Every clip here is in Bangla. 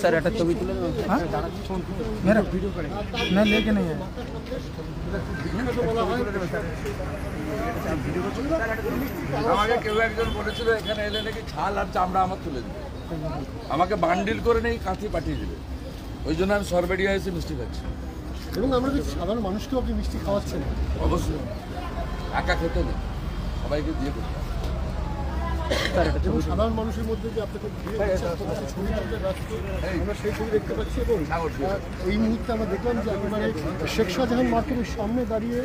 सर একটা ছবি তুলে দেবেন হ্যাঁ मेरा वीडियो करें मैं लेके नहीं है আমাকে কেউ একজন বলেছিল এখানে এলে নাকি ছাল আর চামড়া আমার তুলে দিবে আমাকে বান্ডিল করে নেই কাঁথি পাঠিয়ে দিবে ওই জন্য আমি সরবেরিয়া এসে মিষ্টি খাচ্ছি এবং আমরা যে সাধারণ মানুষকেও আপনি মিষ্টি খাওয়াচ্ছেন অবশ্যই একা খেতে নেই সবাইকে দিয়ে করতে এবং সাধারণ মানুষের মধ্যে যে আপনাকে ছবি তুলতে ব্যস্ত আমরা সেই ছবি দেখতে পাচ্ছি এবং এই মুহূর্তে আমরা দেখলাম যে একেবারে শেখ শাহজাহান মার্কেটের সামনে দাঁড়িয়ে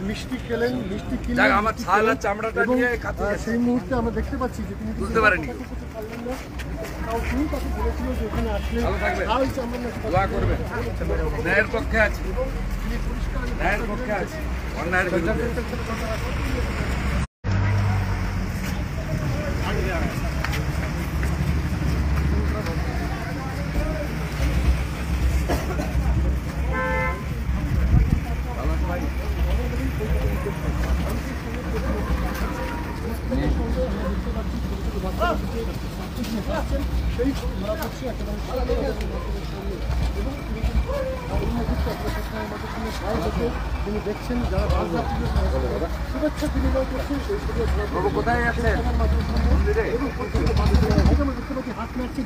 মিষ্টি খেলেন মিষ্টি কিনলেন আমার ছাল আর চামড়াটা নিয়ে কাঁথি সেই মুহূর্তে আমরা দেখতে পাচ্ছি যে তিনি বুঝতে পারেনি পারলেন না তাও তিনি তাকে বলেছিল যে এখানে আসলে ছাল চামড়া নাকি দোয়া করবেন ন্যায়ের পক্ষে আছে ন্যায়ের পক্ষে আছে অন্যায়ের বিরুদ্ধে সেই ছবি ধরা পড়ছে একেবারে তিনি দেখছেন যারা রাজযাত্রীদের শুভেচ্ছা বিনিময় করছেন সেই ছবি কোথায় আছেন আমরা দেখতে পাচ্ছি হাত মারছে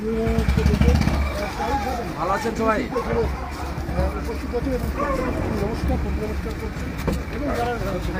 ভালো আছেন সবাই উপস্থিত আছেন এবং নমস্কার করছেন এবং যারা রয়েছেন